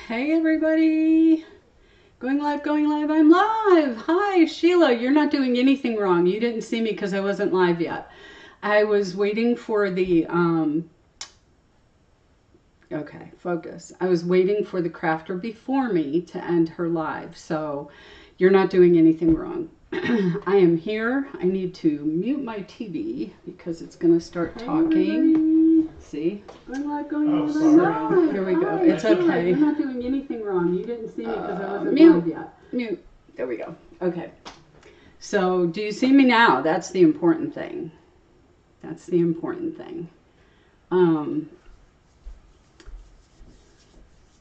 Hey everybody! Going live, I'm live! Hi Sheila, you're not doing anything wrong. You didn't see me because I wasn't live yet. I was waiting for the, okay, focus. I was waiting for the crafter before me to end her live, so you're not doing anything wrong. I am here. I need to mute my TV because it's going to start talking. See? Going live, I'm live. Here we go. Hi, it's okay. You're not doing anything wrong. You didn't see me because I wasn't live yet. Mute. There we go. Okay. So, do you see me now? That's the important thing. That's the important thing.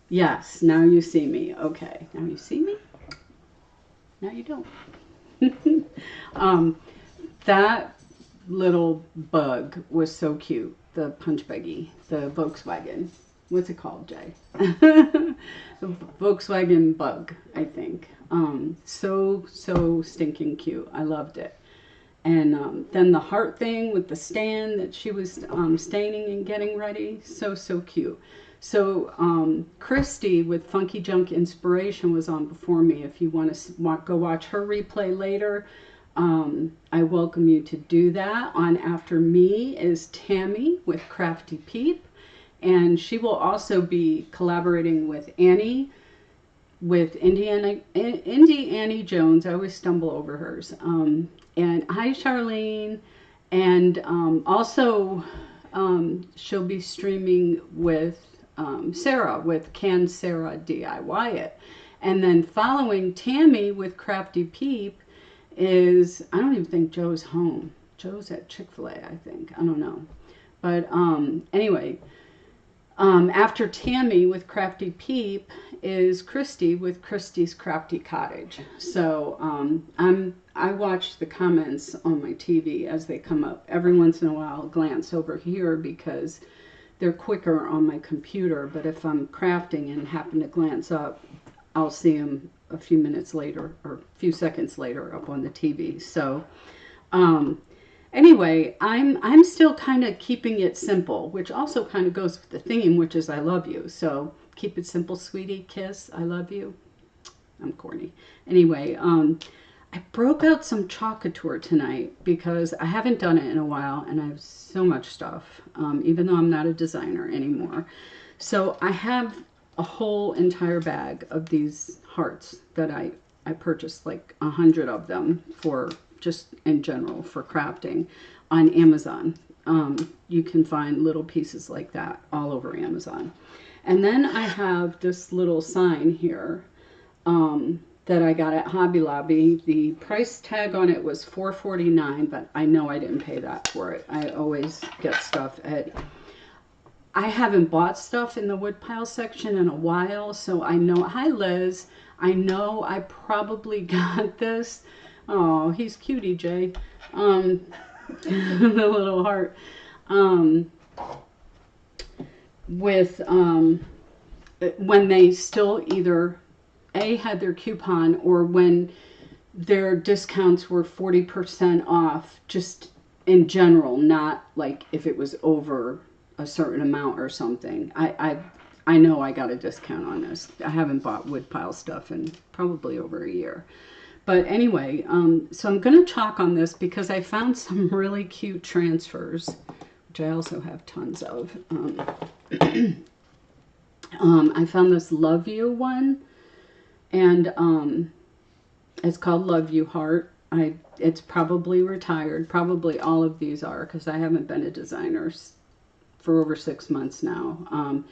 Yes, now you see me. Okay. Now you see me? Now you don't. That little bug was so cute. The punch buggy, the Volkswagen. What's it called, Jay? The Volkswagen bug, I think. So stinking cute. I loved it. And then the heart thing with the stand that she was staining and getting ready. So cute. So Kristy with Funky Junk Inspiration was on before me. If you want to go watch her replay later, I welcome you to do that. On after me is Tammy with Crafty Peep. And she will also be collaborating with Annie, with Indie Annie Jones. I always stumble over hers. And hi, Charlene. And also she'll be streaming with Sarah with Can Sarah DIY It. And then following Tammy with Crafty Peep is, I don't even think Joe's home. Joe's at Chick-fil-A, I think. I don't know. But anyway, after Tammy with Crafty Peep is Kristy with Kristy's Crafty Cottage. So I watch the comments on my TV as they come up. Every once in a while I'll glance over here because they're quicker on my computer, but if I'm crafting and happen to glance up, I'll see them a few minutes later or a few seconds later up on the TV. So anyway, I'm still kind of keeping it simple, which also kind of goes with the theme, which is I love you. So keep it simple, sweetie, kiss, I love you. I'm corny. Anyway, I broke out some chalk couture tonight because I haven't done it in a while and I have so much stuff, even though I'm not a designer anymore. So I have a whole entire bag of these hearts that I purchased, like 100 of them for just in general for crafting on Amazon. You can find little pieces like that all over Amazon. And then I have this little sign here that I got at Hobby Lobby. The price tag on it was $4.49, but I know I didn't pay that for it. I always get stuff at... I haven't bought stuff in the woodpile section in a while, so I know... Hi, Liz. I know I probably got this. Oh, he's cutie, Jay. The little heart. With... when they still either... had their coupon or when their discounts were 40% off, just in general, not like if it was over a certain amount or something. I know I got a discount on this. I haven't bought woodpile stuff in probably over a year. But anyway, so I'm going to chalk on this because I found some really cute transfers, which I also have tons of. I found this Love You one. And it's called Love You Heart. It's probably retired. Probably all of these are because I haven't been a designer for over 6 months now.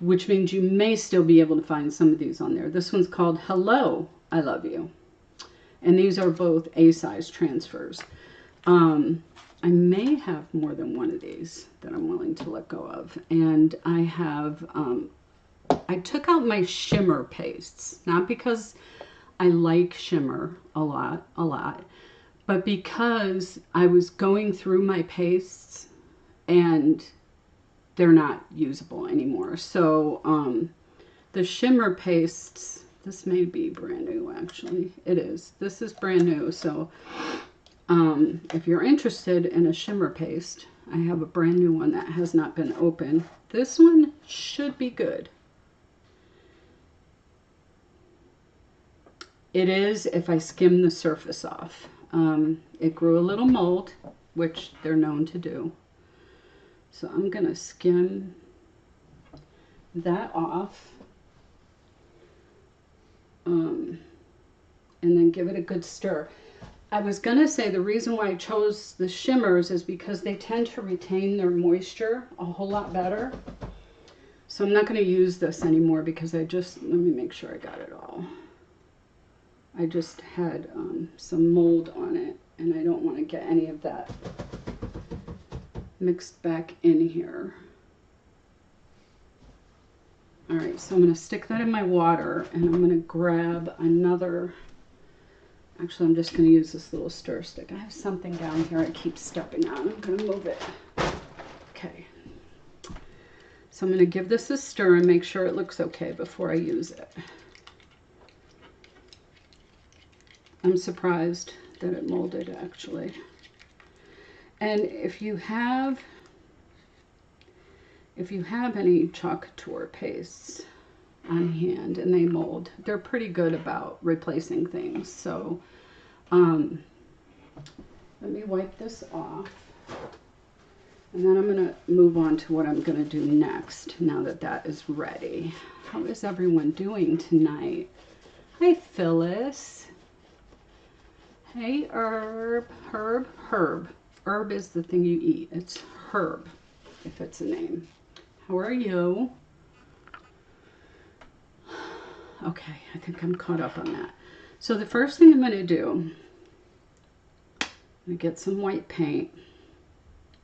Which means you may still be able to find some of these on there. This one's called Hello, I Love You. And these are both A-size transfers. I may have more than one of these that I'm willing to let go of. And I have... I took out my shimmer pastes, not because I like shimmer a lot, but because I was going through my pastes and they're not usable anymore. So the shimmer pastes, this may be brand new actually. It is. This is brand new. So if you're interested in a shimmer paste, I have a brand new one that has not been opened. This one should be good. It is if I skim the surface off. It grew a little mold, which they're known to do. So I'm going to skim that off. And then give it a good stir. I was going to say the reason why I chose the shimmers is because they tend to retain their moisture a whole lot better. So I'm not going to use this anymore because let me make sure I got it all. I just had some mold on it and I don't want to get any of that mixed back in here. All right, so I'm going to stick that in my water and I'm going to grab another. Actually, I'm just going to use this little stir stick. I have something down here I keep stepping on. I'm going to move it. Okay. So I'm going to give this a stir and make sure it looks okay before I use it. I'm surprised that it molded, actually. And if you have any chalk tour pastes on hand and they mold, they're pretty good about replacing things. So let me wipe this off and then I'm going to move on to what I'm going to do next now that that is ready. How is everyone doing tonight? Hi Phyllis. Hey Herb. Herb is the thing you eat. It's Herb if it's a name. How are you? Okay, I think I'm caught up on that. So the first thing I'm going to do, I'm going to get some white paint.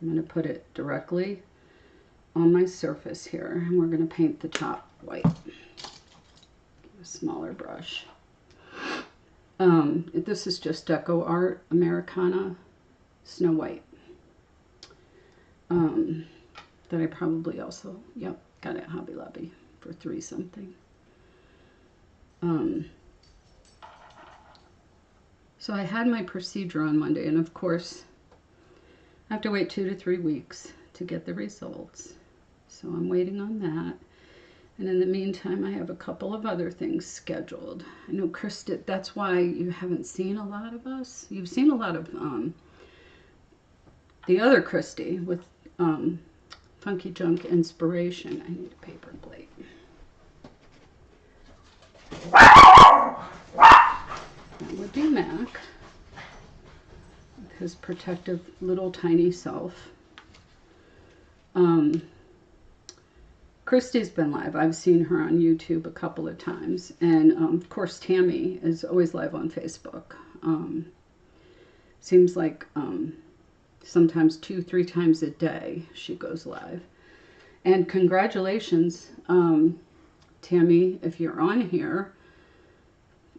I'm going to put it directly on my surface here, and we're going to paint the top white. Get a smaller brush. This is just Deco Art Americana Snow White. That I probably also, yep, got it at Hobby Lobby for $3 something. So I had my procedure on Monday, and of course I have to wait 2 to 3 weeks to get the results. So I'm waiting on that. And in the meantime, I have a couple of other things scheduled. I know Kristy, that's why you haven't seen a lot of us. You've seen a lot of the other Kristy with Funky Junk Inspiration. I need a paper plate. That would be Mac with his protective little tiny self. Kristy's been live. I've seen her on YouTube a couple of times. And of course, Tammy is always live on Facebook. Seems like sometimes 2-3 times a day she goes live. And congratulations, Tammy, if you're on here.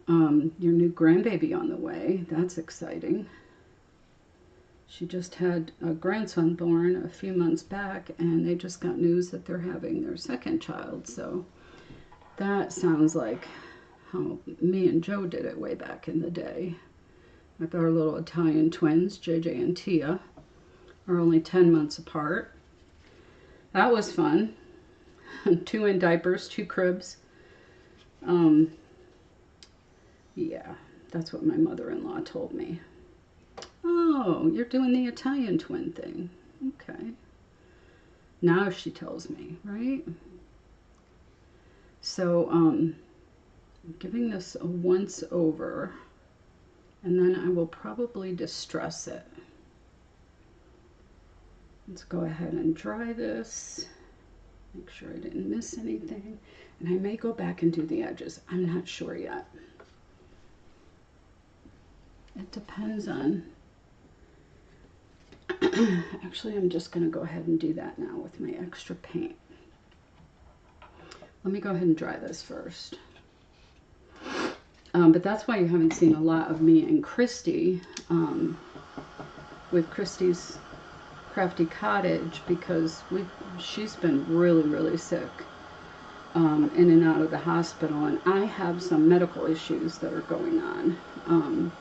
Your new grandbaby on the way. That's exciting. She just had a grandson born a few months back, and they just got news that they're having their second child. So that sounds like how me and Joe did it way back in the day. With our little Italian twins, JJ and Tia, are only 10 months apart. That was fun. 2 in diapers, 2 cribs. Yeah, that's what my mother-in-law told me. Oh, you're doing the Italian twin thing. Okay. Now she tells me, right? So, I'm giving this a once over, and then I will probably distress it. Let's go ahead and dry this. Make sure I didn't miss anything. And I may go back and do the edges. I'm not sure yet. It depends on... Actually, I'm just going to go ahead and do that now with my extra paint. Let me go ahead and dry this first. But that's why you haven't seen a lot of me and Kristy with Kristy's Crafty Cottage, because she's been really, really sick in and out of the hospital, and I have some medical issues that are going on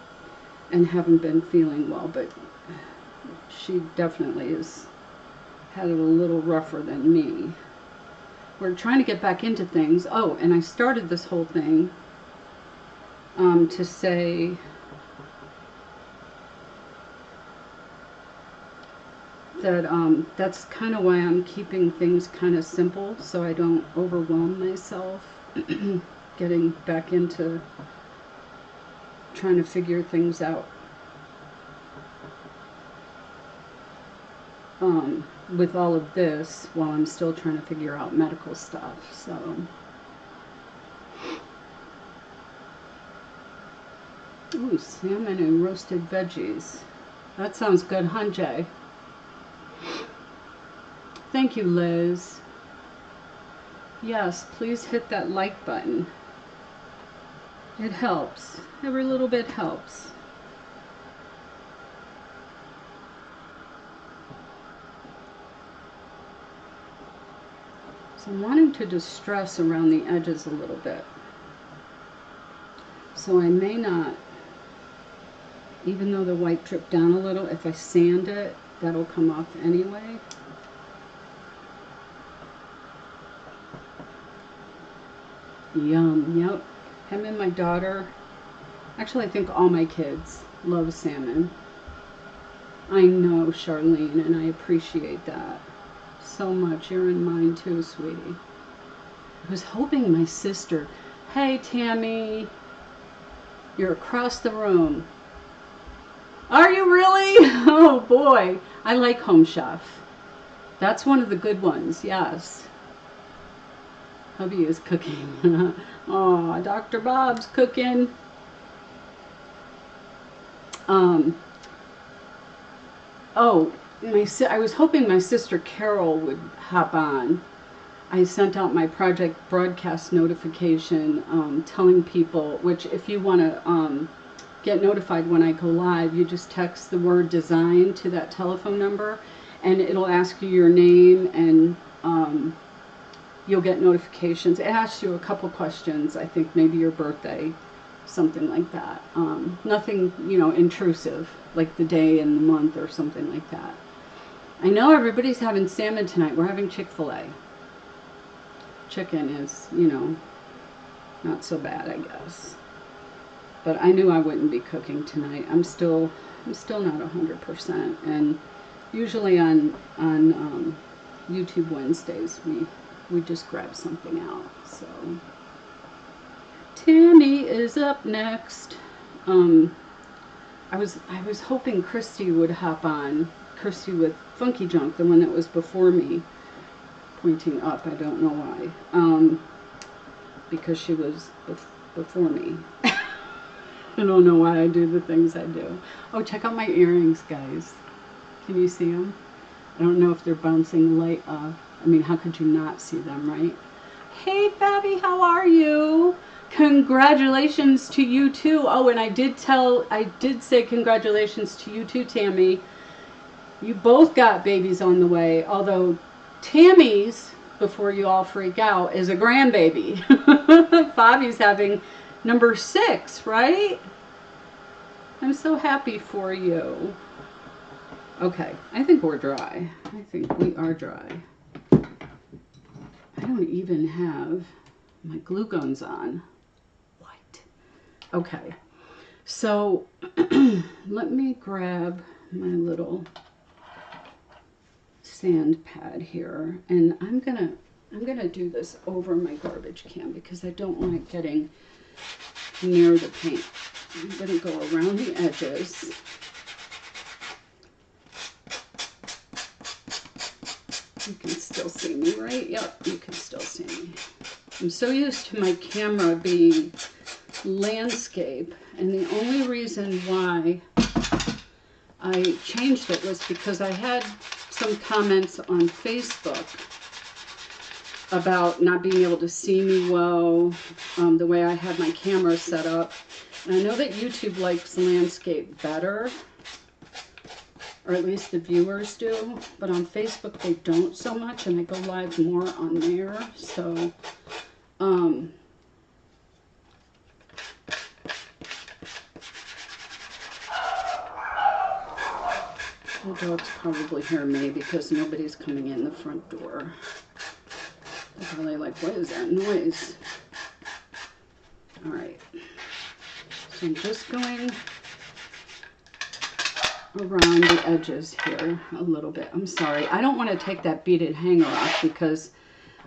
and haven't been feeling well, but she definitely has had it a little rougher than me. We're trying to get back into things. Oh, and I started this whole thing to say that that's kind of why I'm keeping things kind of simple, so I don't overwhelm myself getting back into trying to figure things out with all of this while I'm still trying to figure out medical stuff. So ooh, salmon and roasted veggies. That sounds good, huh, Jay? Thank you, Liz. Yes, please hit that like button. It helps. Every little bit helps. So I'm wanting to distress around the edges a little bit. So I may not, even though the white dripped down a little, if I sand it, that'll come off anyway. Yum, yep. Him and my daughter, actually I think all my kids love salmon. I know, Charlene, and I appreciate that so much. You're in mine too, sweetie. I was hoping my sister, hey Tammy, you're across the room. Are you really? Oh boy, I like Home Chef. That's one of the good ones, yes. Hubby is cooking. Oh, Dr. Bob's cooking. Oh, I was hoping my sister Carol would hop on. I sent out my project broadcast notification telling people, which if you want to get notified when I go live, you just text the word design to that telephone number and it'll ask you your name and you'll get notifications. It asks you a couple questions, I think maybe your birthday, something like that. Nothing, intrusive, like the day and the month or something like that. I know everybody's having salmon tonight. We're having Chick-fil-A. Chicken is, not so bad, I guess. But I knew I wouldn't be cooking tonight. I'm still not 100%. And usually on YouTube Wednesdays, we just grab something out. So Tammy is up next. I was hoping Kristy would hop on. Kristy with Funky Junk, the one that was before me, pointing up. I don't know why. Because she was before me. I don't know why I do the things I do. Oh, check out my earrings, guys. Can you see them? I don't know if they're bouncing light off. I mean, how could you not see them, right? Hey, Fabi, how are you? Congratulations to you too. Oh, and I did say congratulations to you too, Tammy. You both got babies on the way, although Tammy's, before you all freak out, is a grandbaby. Fabi's having number 6, right? I'm so happy for you. Okay, I think we're dry. I think we are dry. I don't even have my glue guns on. What? Okay, so let me grab my little sand pad here, and I'm gonna do this over my garbage can because I don't want it getting near the paint. I'm gonna go around the edges. You can still see me, right? Yep, you can still see me. I'm so used to my camera being landscape, and the only reason why I changed it was because I had some comments on Facebook about not being able to see me well, the way I had my camera set up. And I know that YouTube likes landscape better, or at least the viewers do, but on Facebook they don't so much, and I go live more on there. So the dogs probably hear me because nobody's coming in the front door. They're probably like, what is that noise? All right. So I'm just going around the edges here a little bit. I'm sorry. I don't want to take that beaded hanger off because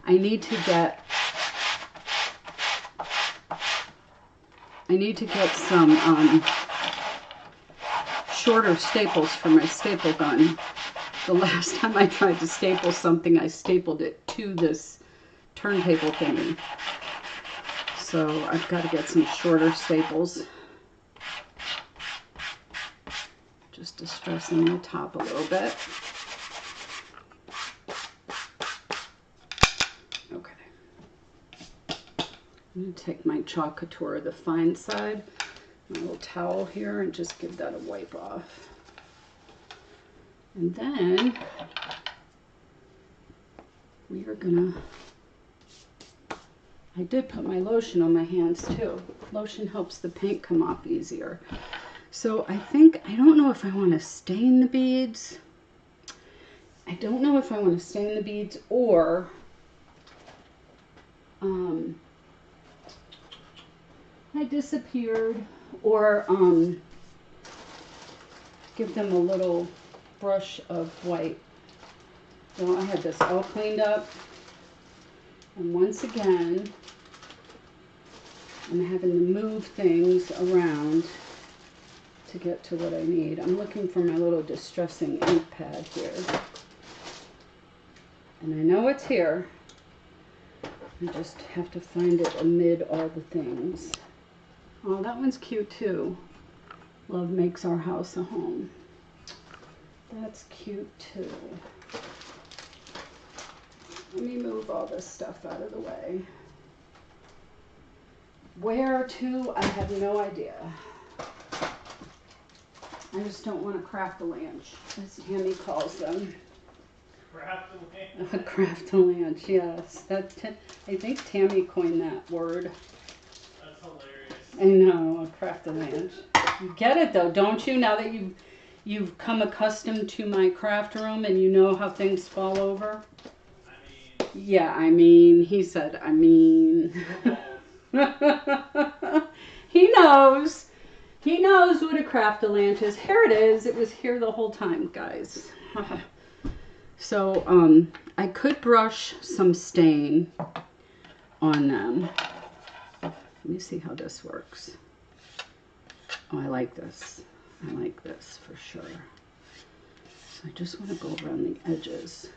I need to get some shorter staples for my staple gun. The last time I tried to staple something, I stapled it to this turntable thingy. So I've got to get some shorter staples. Just distressing the top a little bit. Okay. I'm going to take my Chalk Couture, the fine side, my little towel here, and just give that a wipe off. And then we are going to, I did put my lotion on my hands too. Lotion helps the paint come off easier. So I think, I don't know if I want to stain the beads. I don't know if I want to stain the beads or I disappeared, or give them a little brush of white. So I had this all cleaned up, and once again I'm having to move things around to get to what I need. I'm looking for my little distressing ink pad here. And I know it's here. I just have to find it amid all the things. Oh, that one's cute too. Love makes our house a home. That's cute too. Let me move all this stuff out of the way. Where to, I have no idea. I just don't want to craft-a-lanch, as Tammy calls them. Craft-a-lanch? A craft-a-lanch, yes. I think Tammy coined that word. That's hilarious. I know, a craft-a-lanch. You get it though, don't you? Now that you've come accustomed to my craft room and you know how things fall over? I mean... Yeah, I mean, he said, I mean... He knows. He knows what a craft-a-lanch is. Here it is. It was here the whole time, guys. So, I could brush some stain on them. Let me see how this works. Oh, I like this. I like this for sure. So I just want to go around the edges.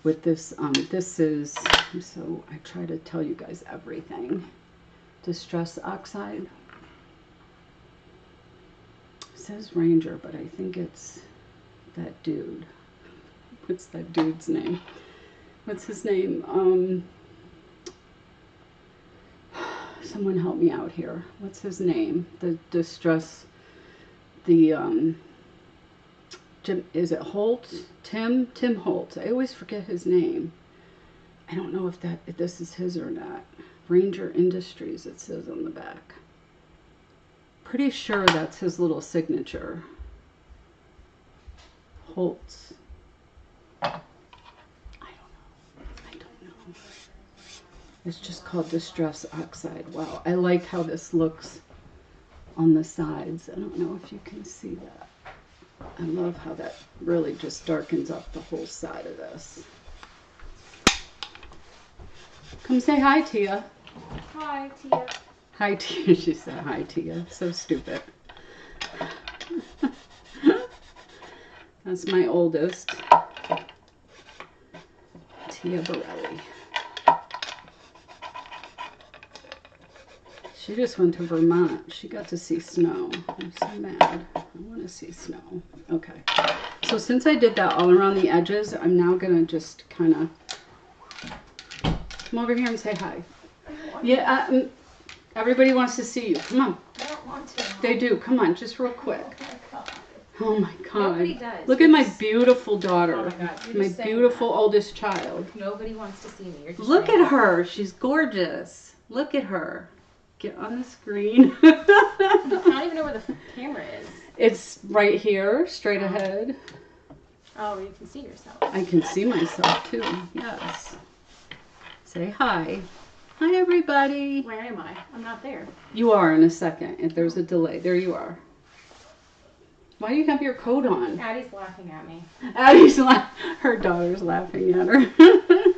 With this, this is, so I try to tell you guys everything. Distress Oxide. It says Ranger, but I think it's that dude. What's that dude's name? What's his name? Someone help me out here. What's his name? The Distress, the, Jim, is it Holt? Tim Holt. I always forget his name. I don't know if this is his or not. Ranger Industries, it says on the back. Pretty sure that's his little signature. Holtz. I don't know. It's just called Distress Oxide. Wow, I like how this looks on the sides. I don't know if you can see that. I love how that really just darkens up the whole side of this. Come say hi, Tia. Hi, Tia. Hi, Tia. She said hi, Tia. So stupid. That's my oldest, Tia Borelli. She just went to Vermont. She got to see snow. I'm so mad. I want to see snow. Okay. So since I did that all around the edges, I'm now going to just kind of come over here and say hi. Yeah, everybody wants to see you. Come on. I don't want to. They do. Come on, just real quick. Oh my God. Nobody does. Look at my beautiful daughter. Oh my God. My beautiful oldest child. Nobody wants to see me. You're just Look at her. She's gorgeous. Look at her. Get on the screen. I don't even know where the camera is. It's right here, straight ahead. Oh, you can see yourself. I can see myself too. Yes. Say hi. Hi, everybody. Where am I? I'm not there. You are in a second. If there's a delay, there you are. Why do you have your coat on? Addie's laughing at me. Her daughter's laughing at her.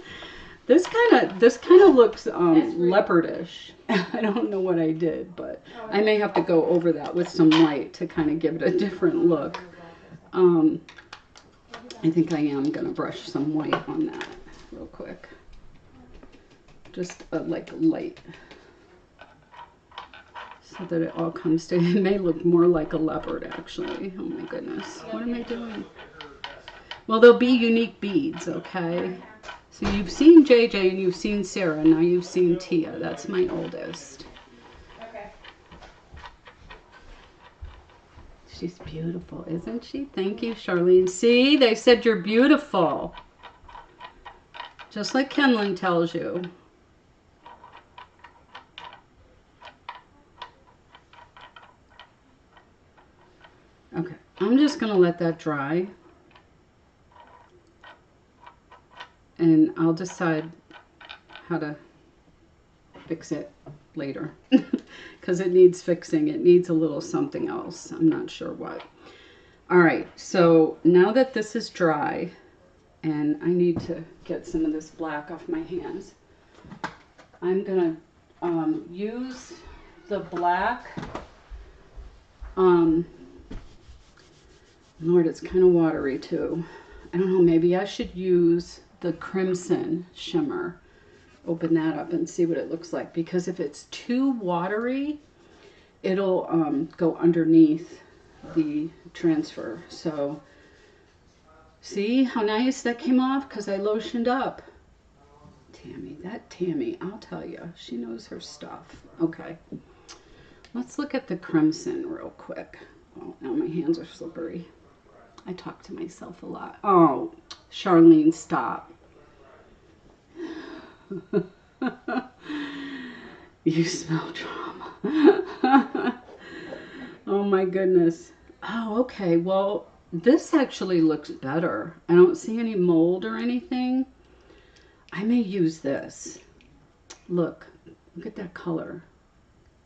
This kind of looks leopardish. I don't know what I did, but I may have to go over that with some light to kind of give it a different look. I think I am gonna brush some white on that real quick. Just like light, so that it all comes to. It may look more like a leopard, actually. Oh my goodness, what am I doing? Well, there'll be unique beads, okay? So you've seen JJ and you've seen Sarah. Now you've seen Tia. That's my oldest. Okay. She's beautiful, isn't she? Thank you, Charlene. See, they said you're beautiful. Just like Kenlyn tells you. Okay, I'm just going to let that dry. And I'll decide how to fix it later. Because it needs fixing. It needs a little something else. I'm not sure what. Alright, so now that this is dry, and I need to get some of this black off my hands, I'm going to use the black. Lord, it's kind of watery too. I don't know, maybe I should use the crimson shimmer. Open that up and see what it looks like, because if it's too watery, it'll go underneath the transfer. So see how nice that came off because I lotioned up. Tammy, I'll tell you, she knows her stuff. Okay, let's look at the crimson real quick. Oh, now my hands are slippery. I talk to myself a lot. Oh, Charlene, stop. You smell trauma. Oh my goodness. Oh, okay. Well, this actually looks better. I don't see any mold or anything. I may use this. Look at that color.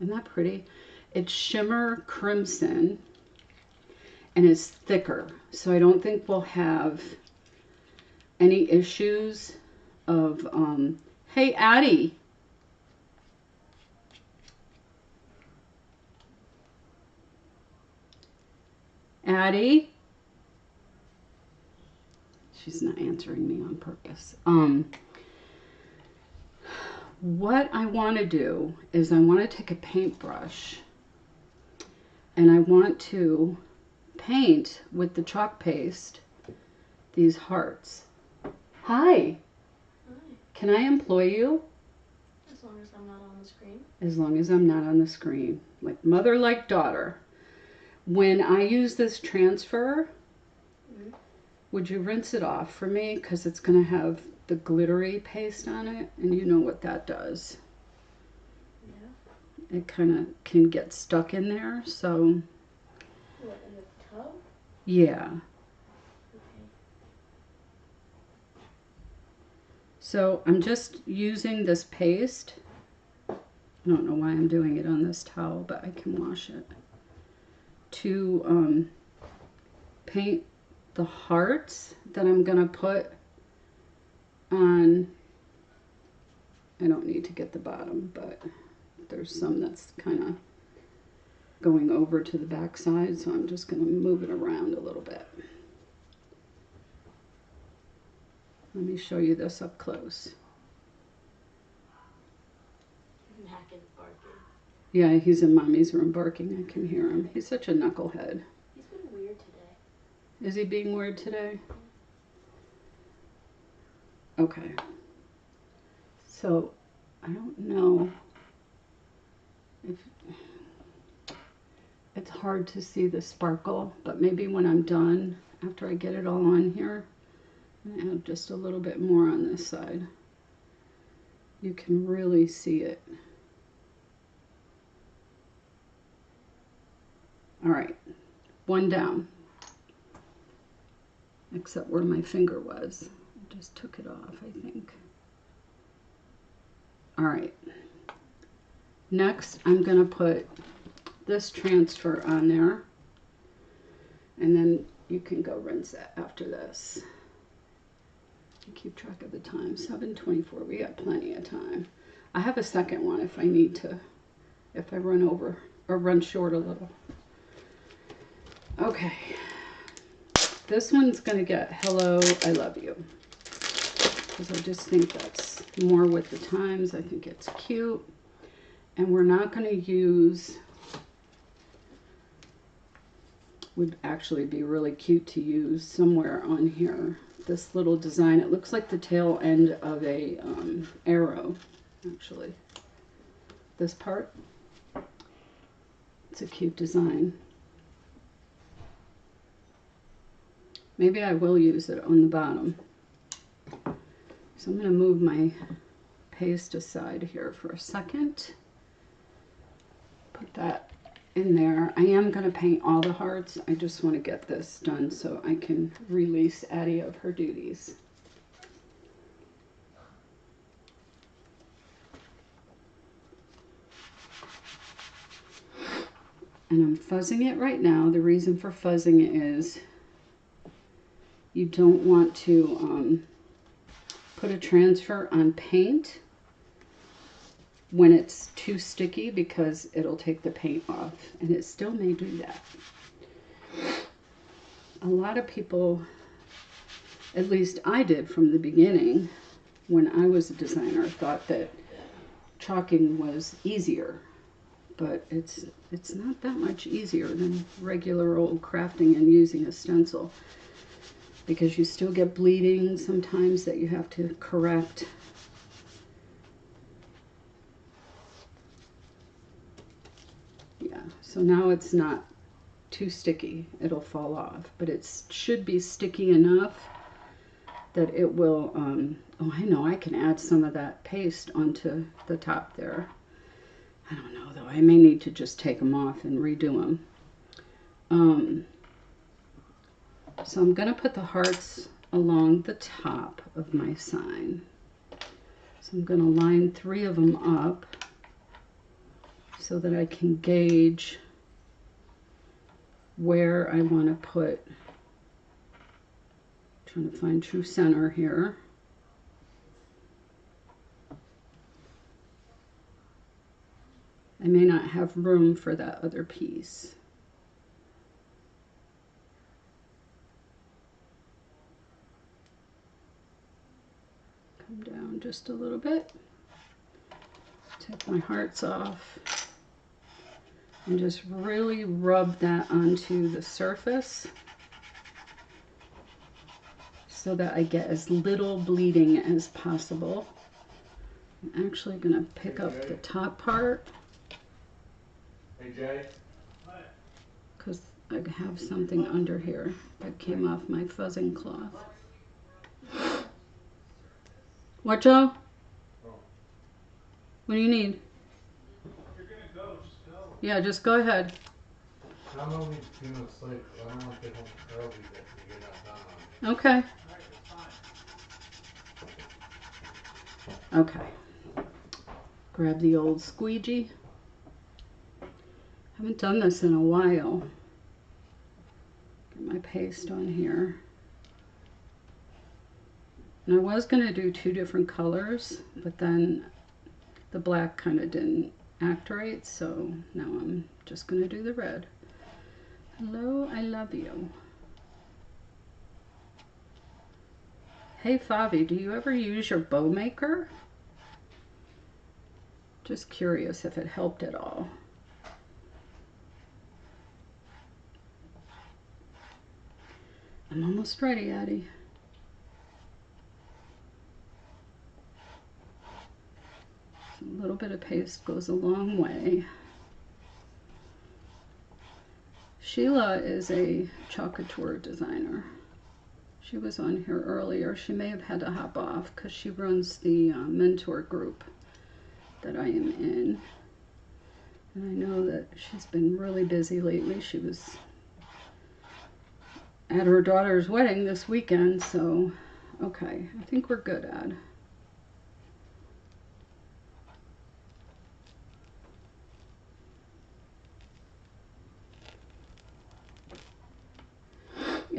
Isn't that pretty? It's shimmer crimson. And it's thicker, so I don't think we'll have any issues of, hey, Addie. Addie? She's not answering me on purpose. What I want to do is I want to take a paintbrush and I want to paint with the chalk paste these hearts. Hi. Hi. Can I employ you? As long as I'm not on the screen. As long as I'm not on the screen. Like mother, like daughter. When I use this transfer, would you rinse it off for me? Because it's going to have the glittery paste on it. And you know what that does. Yeah. It kind of can get stuck in there. So What, in the tub? yeah. Okay. So I'm just using this paste. I don't know why I'm doing it on this towel, but I can wash it. To paint the hearts that I'm going to put on. I don't need to get the bottom, but there's some that's kind of going over to the back side, so I'm just going to move it around a little bit. Let me show you this up close. Mac is barking. Yeah, he's in Mommy's room barking. I can hear him. He's such a knucklehead. He's been weird today. Is he being weird today? Okay. So, I don't know if it's hard to see the sparkle, but maybe when I'm done, after I get it all on here, and add just a little bit more on this side, you can really see it. All right, one down, except where my finger was. I just took it off, I think. All right. Next, I'm going to put this transfer on there, and then you can go rinse it after this. Keep track of the time. 7:24. We got plenty of time. I have a second one if I need to, if I run over or run short a little. Okay. This one's going to get Hello, I Love You. Because I just think that's more with the times. I think it's cute. And we're not going to use, would actually be really cute to use somewhere on here. This little design, it looks like the tail end of a arrow, actually. This part, it's a cute design. Maybe I will use it on the bottom. So I'm going to move my paste aside here for a second. Put that in there. I am going to paint all the hearts. I just want to get this done so I can release Addie of her duties. And I'm fuzzing it right now. The reason for fuzzing it is you don't want to put a transfer on paint when it's too sticky, because it'll take the paint off, and it still may do that. A lot of people, at least I did from the beginning when I was a designer, thought that chalking was easier, but it's not that much easier than regular old crafting and using a stencil, because you still get bleeding sometimes that you have to correct. So now it's not too sticky. It'll fall off, but it should be sticky enough that it will, oh, I know, I can add some of that paste onto the top there. I don't know though, I may need to just take them off and redo them. So I'm gonna put the hearts along the top of my sign. So I'm gonna line 3 of them up so that I can gauge where I want to put, trying to find true center here. I may not have room for that other piece. Come down just a little bit. Take my hearts off. And just really rub that onto the surface so that I get as little bleeding as possible. I'm actually going to pick up the top part. Hey Jay. Because I have something under here that came off my fuzzing cloth. What, Joe? What do you need? Yeah, just go ahead. I'm only being asleep. I don't want to get home early to get that done on. Okay. Okay. Grab the old squeegee. Haven't done this in a while. Get my paste on here. And I was going to do 2 different colors, but then the black kind of didn't act right, so now I'm just going to do the red. Hello, I love you. Hey Favi, do you ever use your bow maker? Just curious if it helped at all. I'm almost ready, Addie. A little bit of paste goes a long way. Sheila is a chalk couture designer. She was on here earlier. She may have had to hop off because she runs the mentor group that I am in. And I know that she's been really busy lately. She was at her daughter's wedding this weekend, so okay, I think we're good, Ad.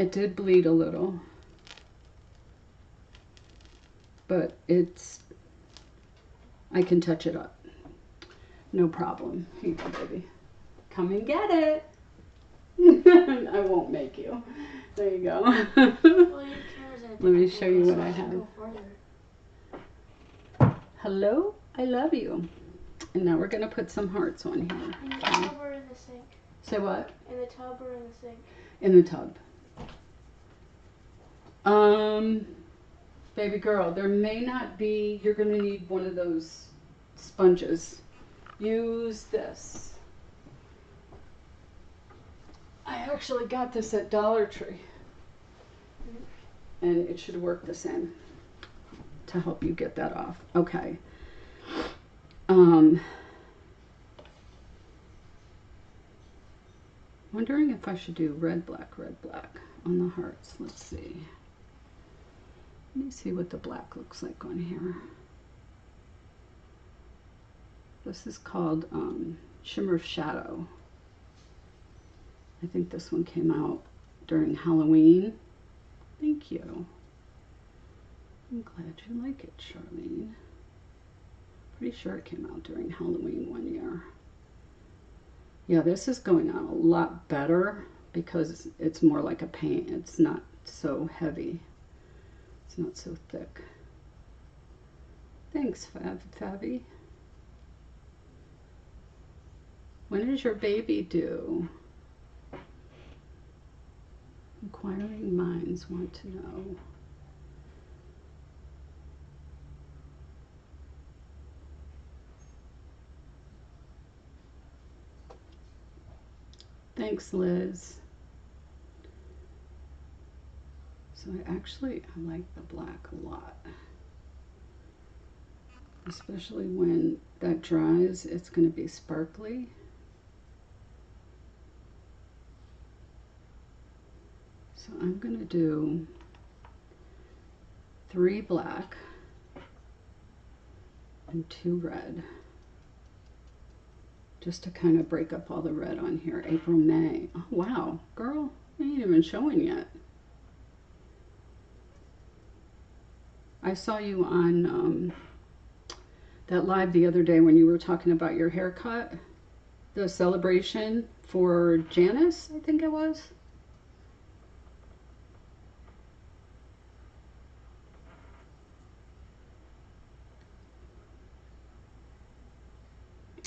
It did bleed a little, but I can touch it up. No problem. Here you go, baby. Come and get it. I won't make you. There you go. Well, your camera's in a Let me different show you angle, what so I should have. go farther. Hello, I love you. And now we're going to put some hearts on here. In the tub or in the sink? Say what? In the tub or in the sink? In the tub. Baby girl, there may not be, you're going to need one of those sponges. Use this. I actually got this at Dollar Tree. And it should work the same to help you get that off. Okay. Wondering if I should do red, black on the hearts. Let's see. Let me see what the black looks like on here. This is called Shimmer Shadow. I think this one came out during Halloween. Thank you. I'm glad you like it, Charlene. Pretty sure it came out during Halloween one year. Yeah, this is going on a lot better because it's more like a paint. It's not so heavy. It's not so thick. Thanks, Fabi. When is your baby due? Inquiring minds want to know. Thanks, Liz. So I like the black a lot. Especially when that dries, it's going to be sparkly. So I'm going to do 3 black and 2 red. Just to kind of break up all the red on here. April, May. Oh, wow, girl, I ain't even showing yet. I saw you on that live the other day when you were talking about your haircut. The celebration for Janice, I think it was.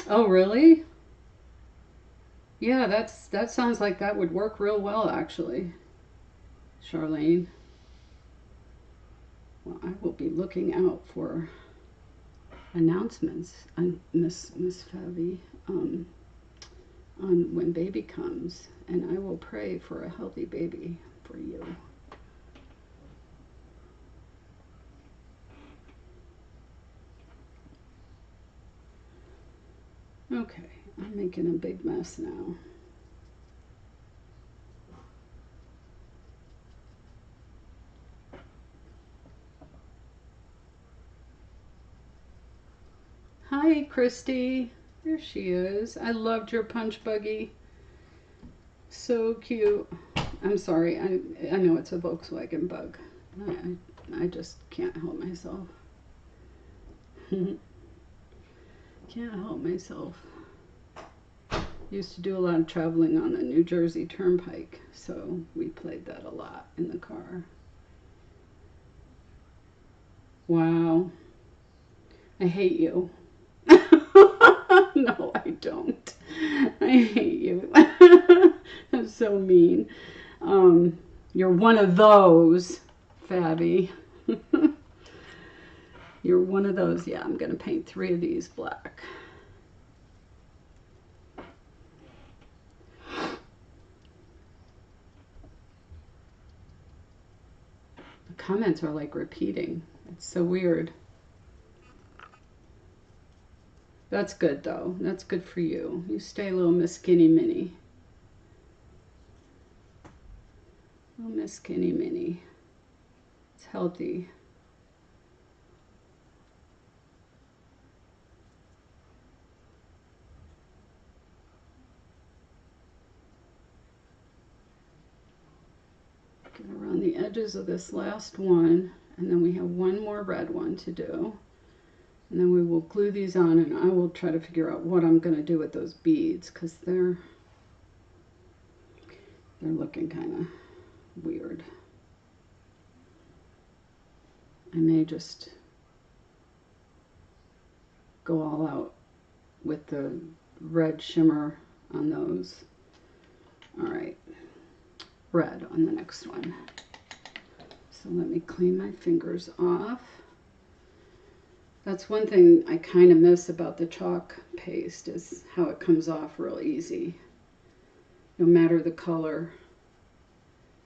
Oh, really? Yeah, that sounds like that would work real well, actually, Charlene. Well, I will be looking out for announcements, Miss Fabi, on when baby comes, and I will pray for a healthy baby for you. Okay, I'm making a big mess now. Hi, Kristy. There she is. I loved your punch buggy. So cute. I'm sorry. I know it's a Volkswagen bug. I just can't help myself. Can't help myself. Used to do a lot of traveling on the New Jersey Turnpike, so we played that a lot in the car. Wow. I hate you. No, I don't. I hate you. That's so mean. You're one of those, Fabi. You're one of those. Yeah, I'm going to paint 3 of these black. The comments are like repeating. It's so weird. That's good, though. That's good for you. You stay little Miss Skinny Minnie. Little Miss Skinny Minnie. It's healthy. the edges of this last one, and then we have one more red one to do. And then we will glue these on, and I will try to figure out what I'm going to do with those beads, because they're looking kind of weird. I may just go all out with the red shimmer on those. All right, red on the next one. So let me clean my fingers off. That's one thing I kind of miss about the chalk paste, is how it comes off real easy. No matter the color,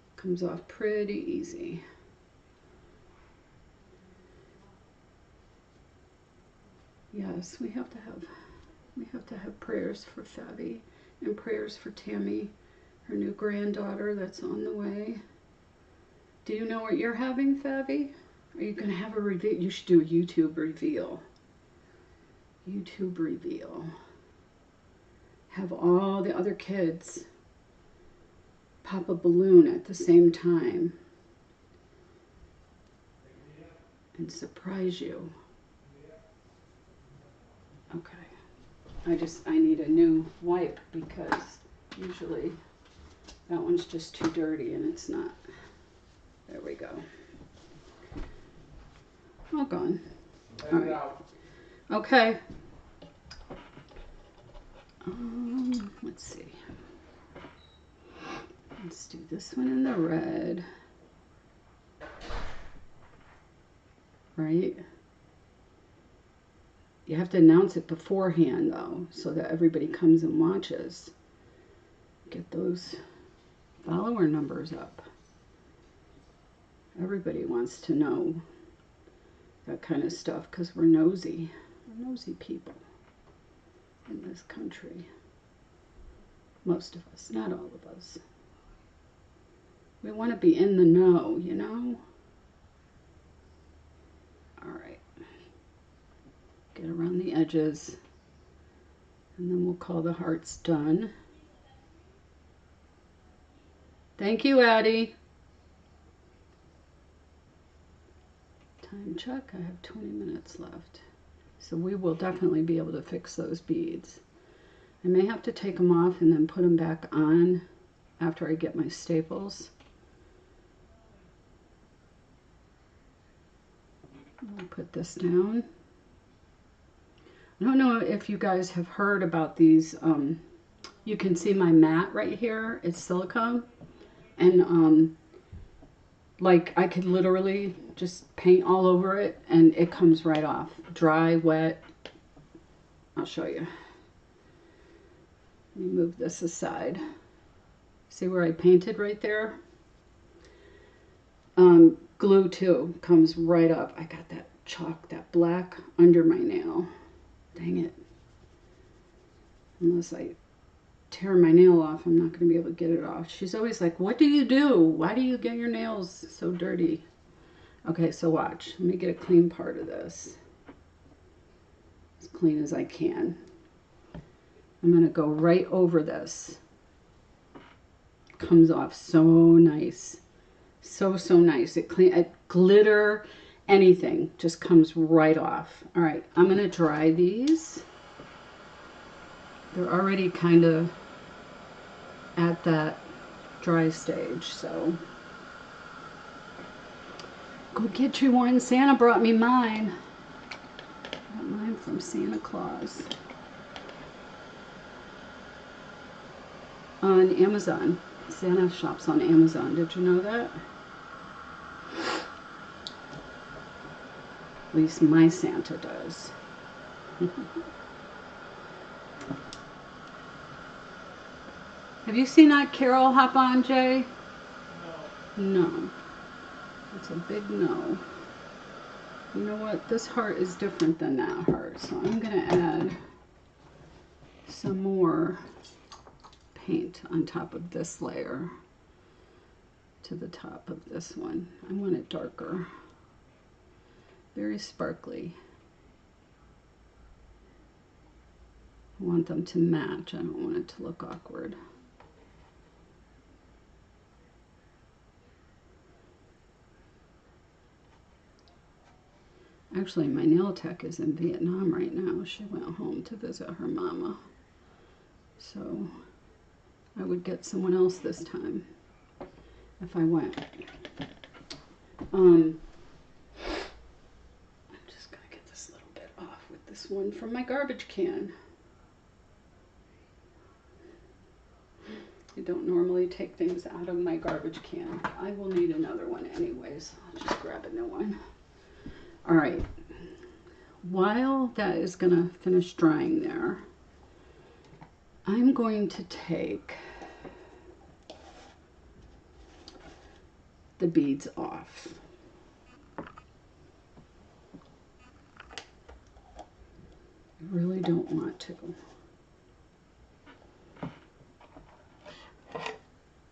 it comes off pretty easy. Yes, we have to have prayers for Fabi and prayers for Tammy, her new granddaughter that's on the way. Do you know what you're having, Fabi? Are you going to have a reveal? You should do a YouTube reveal. YouTube reveal. Have all the other kids pop a balloon at the same time and surprise you. Okay. I need a new wipe, because usually that one's just too dirty and it's not. There we go. All gone. All right. Okay. Let's see. Let's do this one in the red. Right? You have to announce it beforehand, though, so that everybody comes and watches. Get those follower numbers up. Everybody wants to know that kind of stuff, because we're nosy. We're nosy people in this country. Most of us, not all of us. We want to be in the know, you know? All right. Get around the edges, and then we'll call the hearts done. Thank you, Addie. Time check, I have 20 minutes left. So we will definitely be able to fix those beads. I may have to take them off and then put them back on after I get my staples. I'll put this down. I don't know if you guys have heard about these. You can see my mat right here. It's silicone. And like I could literally just paint all over it and it comes right off. Dry, wet. I'll show you. Let me move this aside. See where I painted right there? Glue too comes right up. I got that chalk, that black under my nail. Dang it. Unless I tear my nail off, I'm not going to be able to get it off. She's always like, what do you do? Why do you get your nails so dirty? Okay, so watch. Let me get a clean part of this. As clean as I can. I'm going to go right over this. Comes off so nice. So nice. It glitter, anything just comes right off. All right, I'm going to dry these. They're already kind of at that dry stage, so go get you one. Santa brought me mine. I got mine from Santa Claus on Amazon. Santa shops on Amazon. Did you know that? At least my Santa does. Have you seen that Carol hop on, Jay? No. No. It's a big no. You know what? This heart is different than that heart, so I'm going to add some more paint on top of this layer to the top of this one. I want it darker. Very sparkly. I want them to match. I don't want it to look awkward. Actually, my nail tech is in Vietnam right now. She went home to visit her mama. So I would get someone else this time if I went. I'm just going to get this little bit off with this one from my garbage can. I don't normally take things out of my garbage can. I will need another one anyways. I'll just grab a new one. All right. While that is going to finish drying there, I'm going to take the beads off. I really don't want to,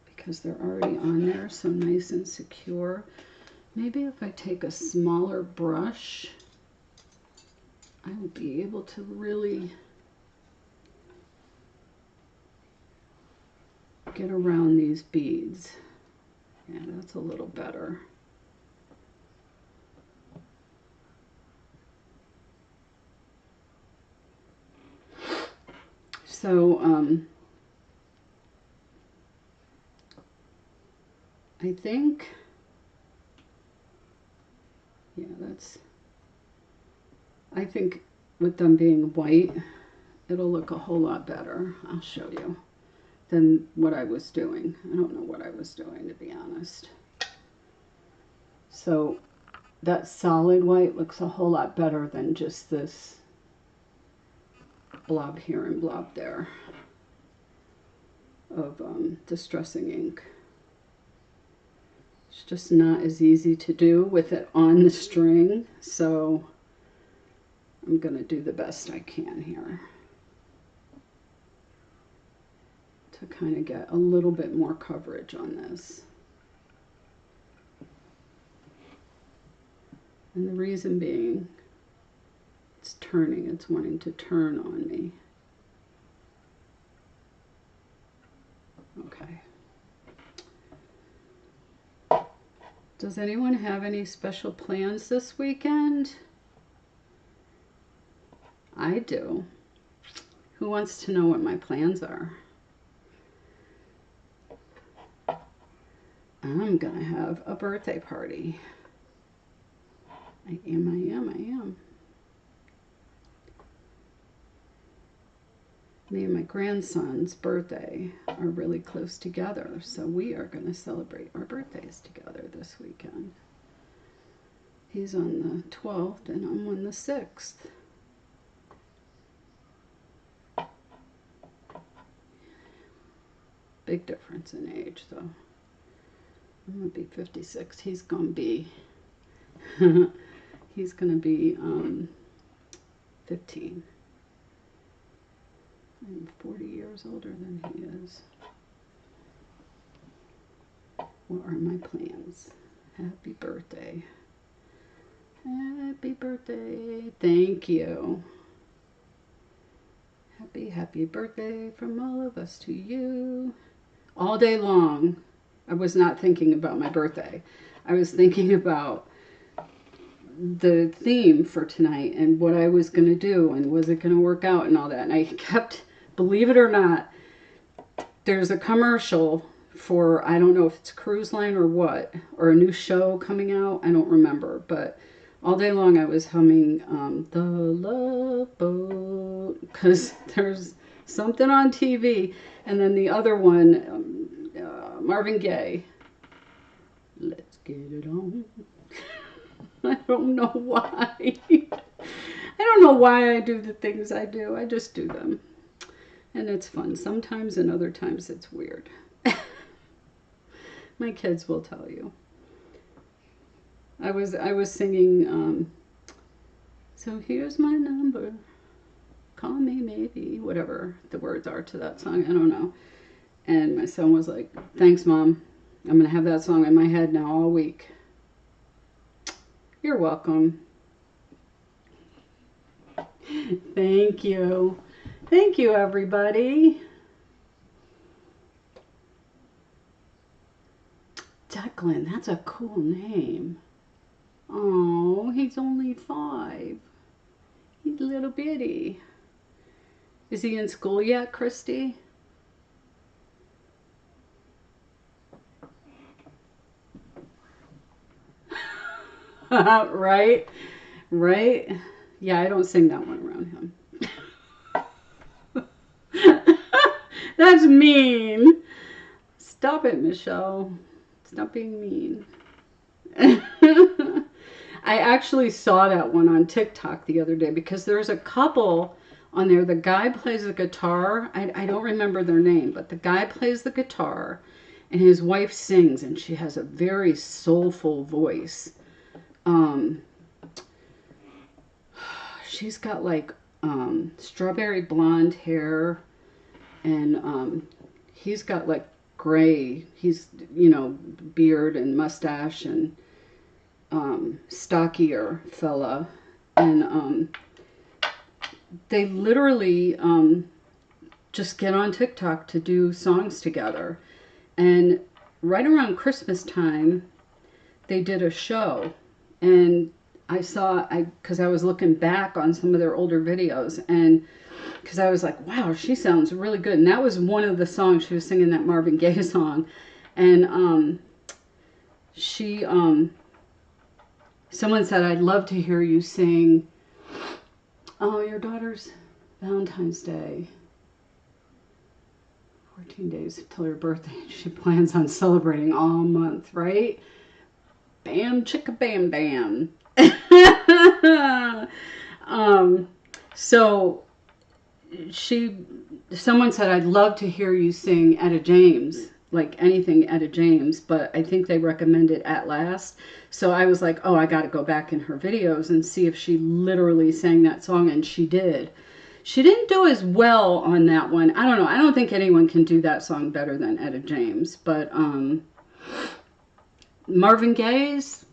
because they're already on there, so nice and secure. Maybe if I take a smaller brush, I will be able to really get around these beads. Yeah, that's a little better. So, I think, yeah, I think with them being white, it'll look a whole lot better. I'll show you. Than what I was doing. I don't know what I was doing, to be honest. So that solid white looks a whole lot better than just this blob here and blob there of distressing ink. It's just not as easy to do with it on the string, so I'm going to do the best I can here to kind of get a little bit more coverage on this. And the reason being, it's turning, it's wanting to turn on me. Okay. Does anyone have any special plans this weekend? I do. Who wants to know what my plans are? I'm gonna have a birthday party. I am. Me and my grandson's birthday are really close together, so we are gonna celebrate our birthdays together this weekend. He's on the 12th and I'm on the 6th. Big difference in age, though. I'm gonna be 56. He's gonna be 15. I'm 40 years older than he is. What are my plans? Happy birthday. Happy birthday. Thank you. Happy birthday from all of us to you. All day long, I was not thinking about my birthday. I was thinking about the theme for tonight and what I was going to do and was it going to work out and all that. And I kept, believe it or not, there's a commercial for, I don't know if it's a cruise line or what, or a new show coming out. I don't remember, but all day long I was humming The Love Boat, because there's something on TV. And then the other one, Marvin Gaye, Let's Get It On. I don't know why. I don't know why I do the things I do. I just do them. And it's fun sometimes, and other times it's weird. My kids will tell you. I was singing, so here's my number, call me maybe, whatever the words are to that song, I don't know. And my son was like, thanks, Mom. I'm going to have that song in my head now all week. You're welcome. Thank you. Thank you, everybody. Declan, that's a cool name. Oh, he he's only 5. He's a little bitty. Is he in school yet, Kristy? Right? Right? Yeah, I don't sing that one around him. That's mean. Stop it, Michelle. Stop being mean. I actually saw that one on TikTok the other day because there's a couple on there. The guy plays the guitar. I don't remember their name, but the guy plays the guitar and his wife sings, and she has a very soulful voice. She's got like strawberry blonde hair, and he's got like gray, he's, beard and mustache, and stockier fella, and they literally just get on TikTok to do songs together. And right around Christmas time, they did a show, and because I was looking back on some of their older videos, and because I was like, wow, she sounds really good. And that was one of the songs. She was singing that Marvin Gaye song, and someone said, I'd love to hear you sing, oh, your daughter's Valentine's Day. 14 days till her birthday. She plans on celebrating all month, right? Bam, chicka, bam, bam. So someone said, I'd love to hear you sing Etta James, like anything Etta James, but I think they recommended At Last. So I was like, oh, I got to go back in her videos and see if she literally sang that song, and she did. She didn't do as well on that one. I don't know. I don't think anyone can do that song better than Etta James, but Marvin Gaye's,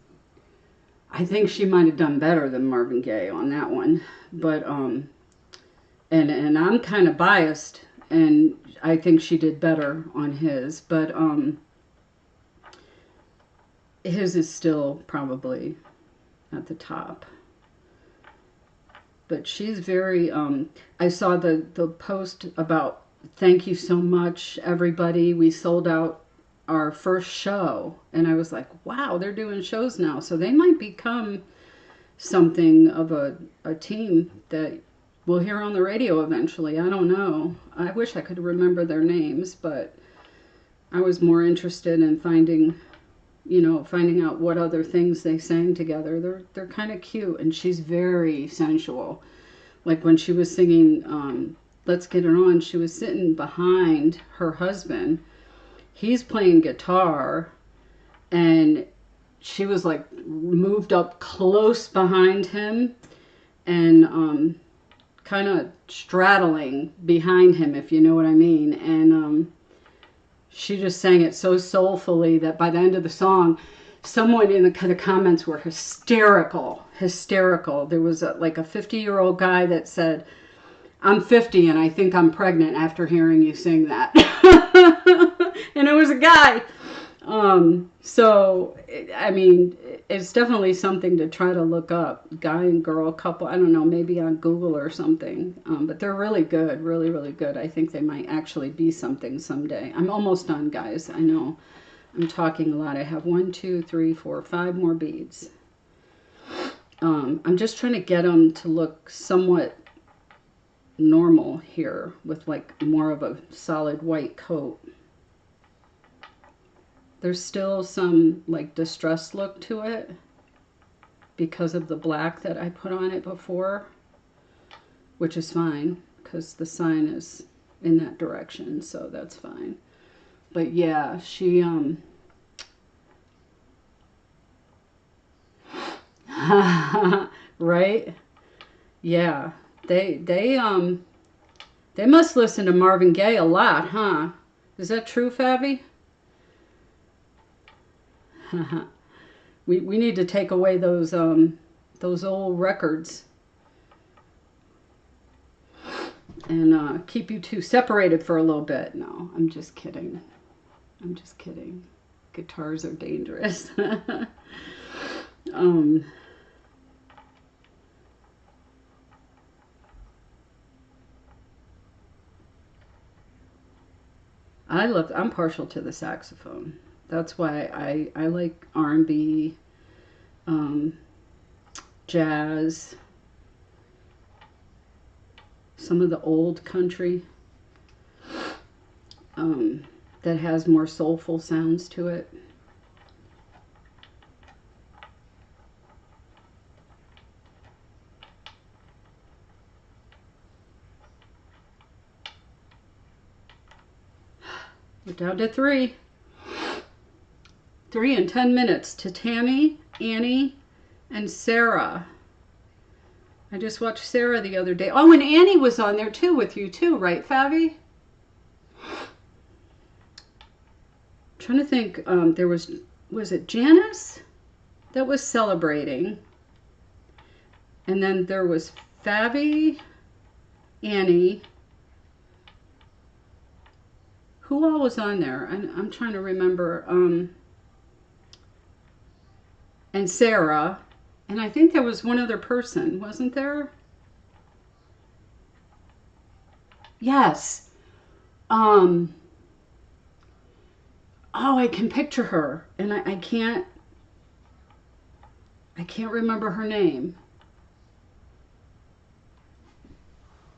I think she might have done better than Marvin Gaye on that one. But and I'm kind of biased, and I think she did better on his, but his is still probably at the top. But she's very, I saw the post about, thank you so much, everybody. We sold out our first show. And I was like, wow, they're doing shows now. So they might become something of a team that we'll hear on the radio eventually. I don't know. I wish I could remember their names, but I was more interested in finding out what other things they sang together. They're kind of cute, and she's very sensual. Like when she was singing Let's Get It On, she was sitting behind her husband. He's playing guitar, and she was like moved up close behind him and kind of straddling behind him, if you know what I mean. And she just sang it so soulfully that by the end of the song, someone in the comments were hysterical. There was a 50-year-old guy that said, I'm 50 and I think I'm pregnant after hearing you sing that. And it was a guy. So, I mean, it's definitely something to try to look up. Guy and girl couple, I don't know, maybe on Google or something. But they're really good, really, really good. I think they might actually be something someday. I'm almost done, guys. I know I'm talking a lot. I have 1, 2, 3, 4, 5 more beads. I'm just trying to get them to look somewhat normal here with like more of a solid white coat. There's still some like distressed look to it because of the black that I put on it before, which is fine because the sign is in that direction, so that's fine. But yeah, she right? Yeah. They must listen to Marvin Gaye a lot, huh? Is that true, Fabi? We need to take away those old records and keep you two separated for a little bit. No, I'm just kidding. I'm just kidding. Guitars are dangerous. I'm partial to the saxophone. That's why I like R&B, jazz, some of the old country that has more soulful sounds to it. We're down to 3. 3 in 10 minutes to Tammy, Annie, and Sarah. I just watched Sarah the other day. Oh, and Annie was on there too with you too, right, Favi? Trying to think, there was it Janice that was celebrating? And then there was Favi, Annie. Who all was on there? I'm trying to remember. And Sarah. And I think there was one other person, wasn't there? Yes. Oh, I can picture her. And I can't remember her name.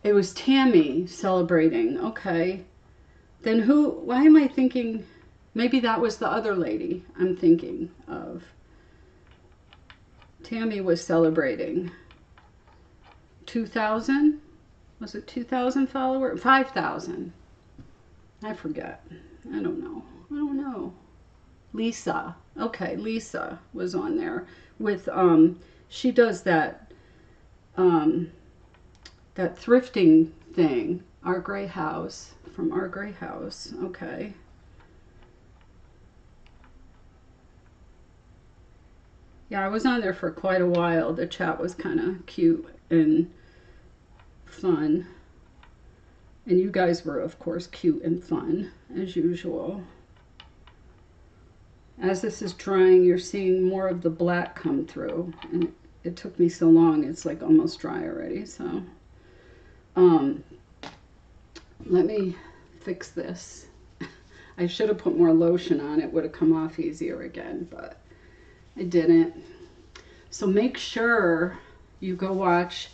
It was Tammy celebrating. Okay. Then why am I thinking? Maybe that was the other lady I'm thinking of. Tammy was celebrating 2,000. Was it 2,000 followers? 5,000. I forget. I don't know. Lisa. Okay, Lisa was on there with she does that that thrifting thing. Our Gray House. From Our Gray House. Okay. Yeah, I was on there for quite a while. The chat was kind of cute and fun. And you guys were, of course, cute and fun, as usual. As this is drying, you're seeing more of the black come through. And it took me so long, it's like almost dry already. So, let me fix this. I should have put more lotion on. It would have come off easier again, but I didn't. So make sure you go watch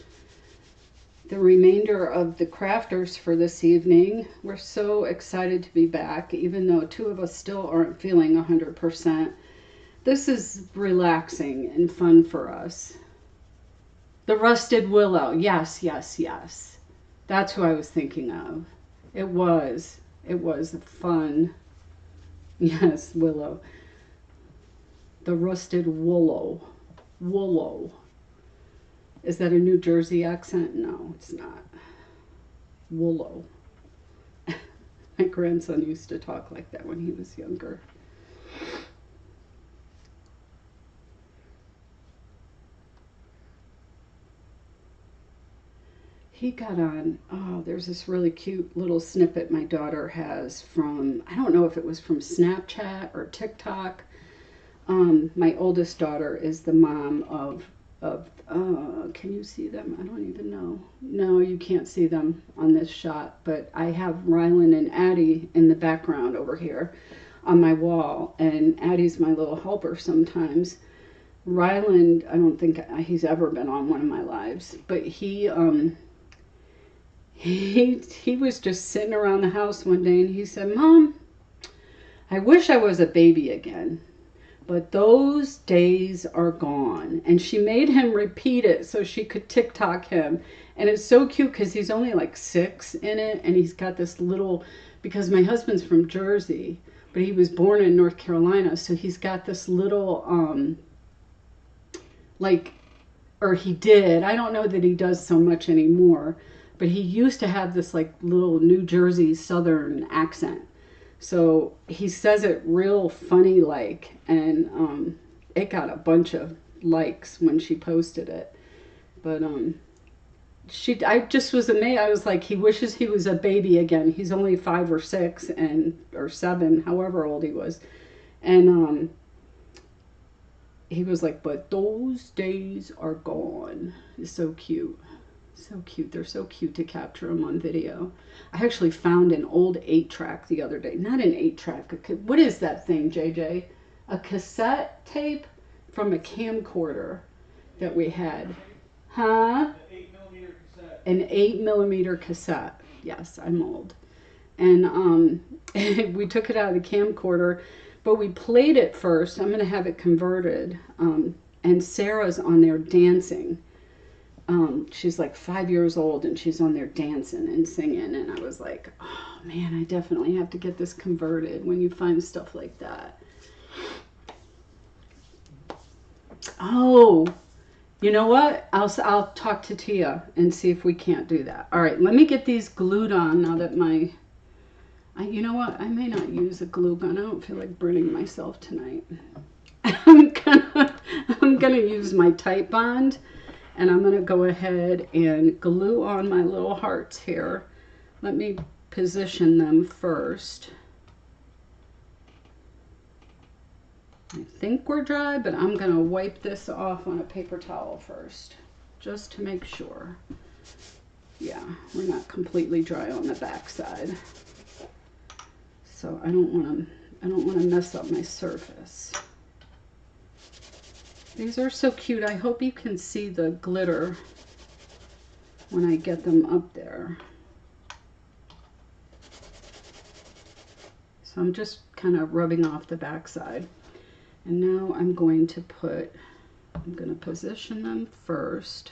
the remainder of the crafters for this evening. We're so excited to be back, even though 2 of us still aren't feeling 100%. This is relaxing and fun for us. The Rusted Willow. Yes, yes, yes. That's who I was thinking of. It was fun. Yes, Willow. The Rusted Willow. Willow. Is that a New Jersey accent? No, it's not. Willow. My grandson used to talk like that when he was younger. He got on, oh, there's this really cute little snippet my daughter has from, I don't know if it was from Snapchat or TikTok. My oldest daughter is the mom of can you see them? I don't even know. No, you can't see them on this shot, but I have Rylan and Addie in the background over here on my wall, and Addie's my little helper sometimes. Ryland, I don't think he's ever been on one of my lives, but he was just sitting around the house one day and he said, "Mom, I wish I was a baby again, but those days are gone." And she made him repeat it so she could TikTok him. And it's so cute because he's only like 6 in it, and he's got this little, because my husband's from Jersey, but he was born in North Carolina, so he's got this little or he did, I don't know that he does so much anymore, but he used to have this like little New Jersey Southern accent. So he says it real funny like, and it got a bunch of likes when she posted it. But I just was amazed. I was like, he wishes he was a baby again. He's only 5 or 6 or 7, however old he was. And he was like, "But those days are gone." It's so cute. So cute. They're so cute to capture them on video. I actually found an old 8-track the other day. Not an 8-track. What is that thing, JJ? A cassette tape from a camcorder that we had. Huh? An 8mm cassette. Yes, I'm old. And we took it out of the camcorder, but we played it first. I'm going to have it converted. And Sarah's on there dancing. She's like 5 years old and she's on there dancing and singing. And I was like, oh man, I definitely have to get this converted when you find stuff like that. Oh, you know what? I'll talk to Tia and see if we can't do that. All right, let me get these glued on now that you know what? I may not use a glue gun. I don't feel like burning myself tonight. I'm gonna use my Titebond, and I'm gonna go ahead and glue on my little hearts here. Let me position them first. I think we're dry, but I'm gonna wipe this off on a paper towel first, just to make sure. Yeah, we're not completely dry on the back side. So I don't want to mess up my surface. These are so cute. I hope you can see the glitter when I get them up there. So I'm just kind of rubbing off the back side. And now I'm going to position them first.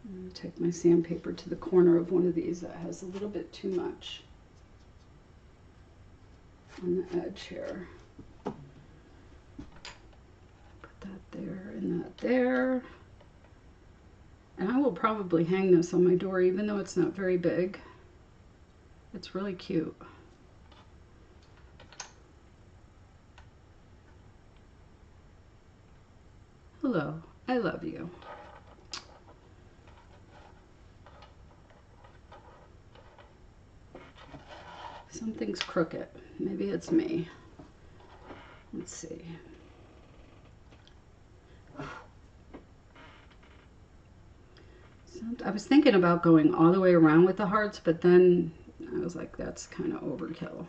I'm going to take my sandpaper to the corner of one of these that has a little bit too much on the edge here. Put that there and that there. And I will probably hang this on my door even though it's not very big. It's really cute. Hello, I love you. Something's crooked. Maybe it's me. Let's see. I was thinking about going all the way around with the hearts, but then I was like, that's kind of overkill.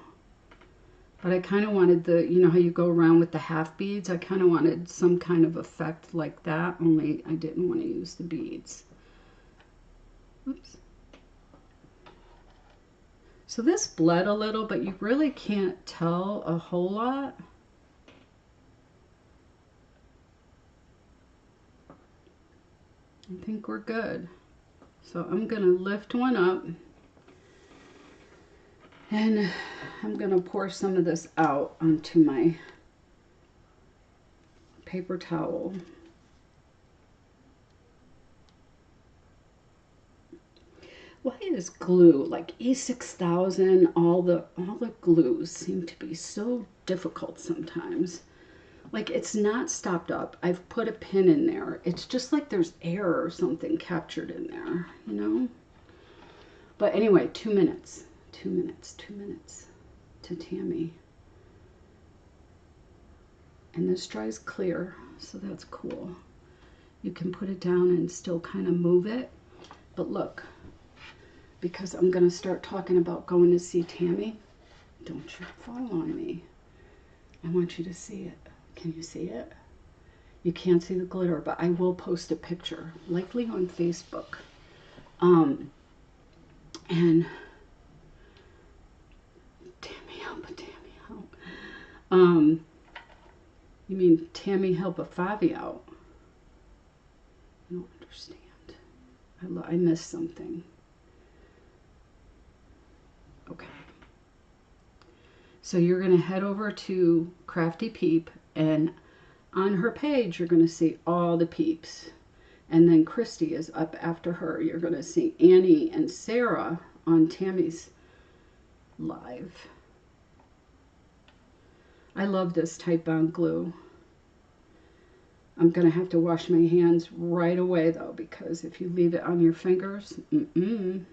But I kind of wanted you know how you go around with the half beads? I kind of wanted some kind of effect like that, only I didn't want to use the beads. Oops. So this bled a little, but you really can't tell a whole lot. I think we're good. So I'm going to lift one up. And I'm going to pour some of this out onto my paper towel. Why is glue, like E6000, all the glues seem to be so difficult sometimes. Like it's not stopped up. I've put a pin in there. It's just like there's air or something captured in there, you know? But anyway, 2 minutes. 2 minutes, 2 minutes to Tammy. And this dries clear, so that's cool. You can put it down and still kind of move it. But look, because I'm going to start talking about going to see Tammy, don't you fall on me. I want you to see it. Can you see it? You can't see the glitter, but I will post a picture, likely on Facebook. And Tammy help, Tammy help. You mean Tammy help a Favi out? I don't understand. I missed something. Okay. So you're going to head over to Crafty Peep, and on her page you're going to see all the peeps. And then Kristy is up after her. You're going to see Annie and Sarah on Tammy's live. I love this Titebond glue. I'm going to have to wash my hands right away though, because if you leave it on your fingers, it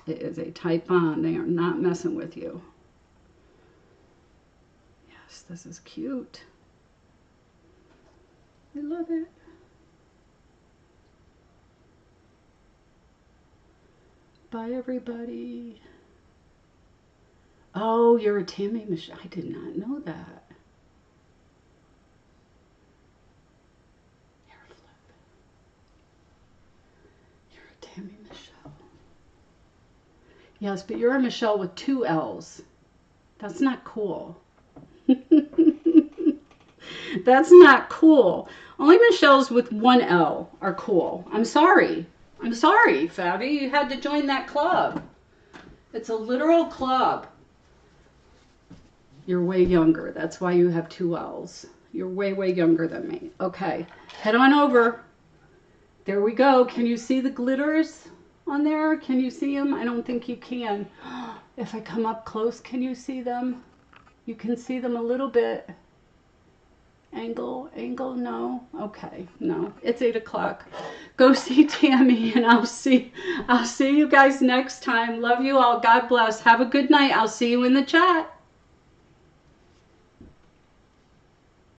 is a Titebond. They are not messing with you. Yes, this is cute. I love it. Bye, everybody. Oh, you're a Tammy Michelle. I did not know that. Hair flip. You're a Tammy Michelle. Yes, but you're a Michelle with 2 L's. That's not cool. That's not cool. Only Michelles with 1 L are cool. I'm sorry. I'm sorry, Fabi. You had to join that club. It's a literal club. You're way younger. That's why you have 2 L's. You're way, way younger than me. Okay. Head on over. There we go. Can you see the glitters on there? Can you see them? I don't think you can. If I come up close, can you see them? You can see them a little bit. Angle, no. Okay, no. It's 8 o'clock. Go see Tammy, and I'll see you guys next time. Love you all. God bless. Have a good night. I'll see you in the chat.